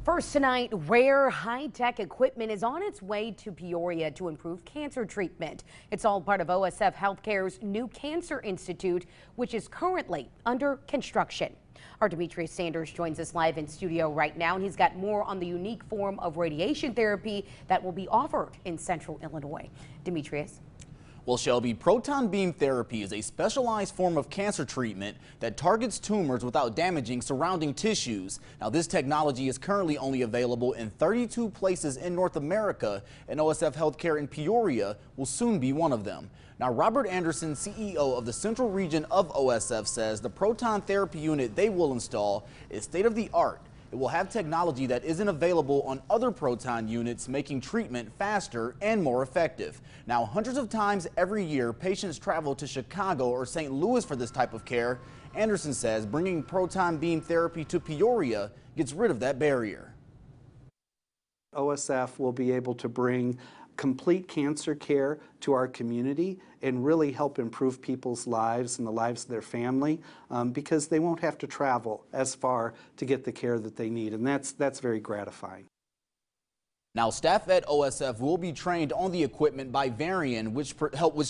First tonight, rare high-tech equipment is on its way to Peoria to improve cancer treatment. It's all part of OSF Healthcare's new Cancer Institute, which is currently under construction. Our Demetrius Sanders joins us live in studio right now, and he's got more on the unique form of radiation therapy that will be offered in central Illinois. Demetrius. Well, Shelby, proton beam therapy is a specialized form of cancer treatment that targets tumors without damaging surrounding tissues. Now, this technology is currently only available in 32 places in North America, and OSF Healthcare in Peoria will soon be one of them. Now, Robert Anderson, CEO of the Central Region of OSF, says the proton therapy unit they will install is state-of-the-art. It will have technology that isn't available on other proton units, making treatment faster and more effective. Now, hundreds of times every year, patients travel to Chicago or St. Louis for this type of care. Anderson says bringing proton beam therapy to Peoria gets rid of that barrier. OSF will be able to bring complete cancer care to our community and really help improve people's lives and the lives of their family because they won't have to travel as far to get the care that they need, and that's very gratifying. Now, staff at OSF will be trained on the equipment by Varian, which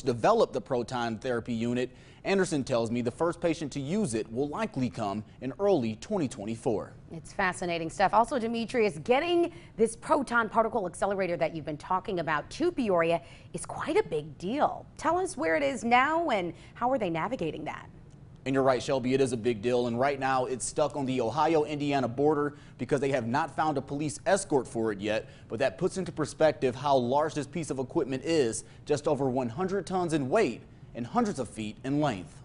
developed the proton therapy unit. Anderson tells me the first patient to use it will likely come in early 2024. It's fascinating stuff. Also, Demetrius, getting this proton particle accelerator that you've been talking about to Peoria is quite a big deal. Tell us where it is now and how are they navigating that? And you're right, Shelby, it is a big deal, and right now it's stuck on the Ohio-Indiana border because they have not found a police escort for it yet. But that puts into perspective how large this piece of equipment is, just over 100 tons in weight and hundreds of feet in length.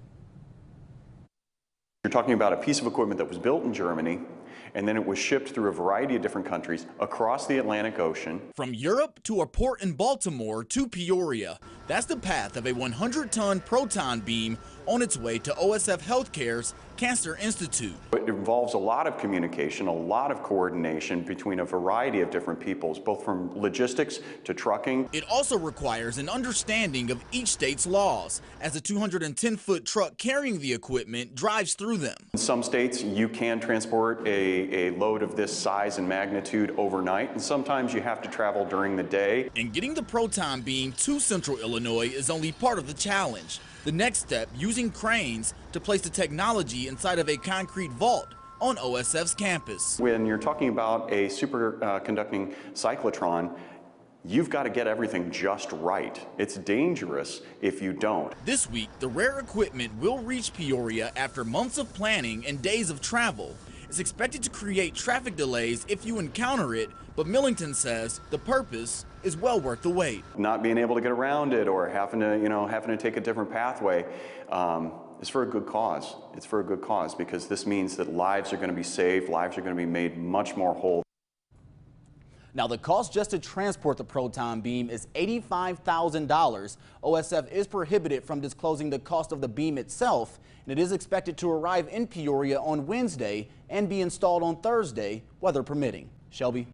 You're talking about a piece of equipment that was built in Germany, and then it was shipped through a variety of different countries across the Atlantic Ocean. From Europe to a port in Baltimore to Peoria, that's the path of a 100-ton proton beam on its way to OSF Healthcare's Cancer Institute. It involves a lot of communication, a lot of coordination between a variety of different peoples, both from logistics to trucking. It also requires an understanding of each state's laws, as a 210-foot truck carrying the equipment drives through them. In some states, you can transport a load of this size and magnitude overnight, and sometimes you have to travel during the day. And getting the proton beam to Central Illinois is only part of the challenge. The next step, using cranes to place the technology inside of a concrete vault on OSF's campus. When you're talking about a superconducting cyclotron, you've got to get everything just right. It's dangerous if you don't. This week, the rare equipment will reach Peoria after months of planning and days of travel. It's expected to create traffic delays if you encounter it, but Millington says the purpose is well worth the wait. Not being able to get around it or having to take a different pathway is for a good cause. It's for a good cause because this means that lives are going to be saved, lives are going to be made much more whole. Now, the cost just to transport the proton beam is $85,000. OSF is prohibited from disclosing the cost of the beam itself, and it is expected to arrive in Peoria on Wednesday and be installed on Thursday, weather permitting. Shelby.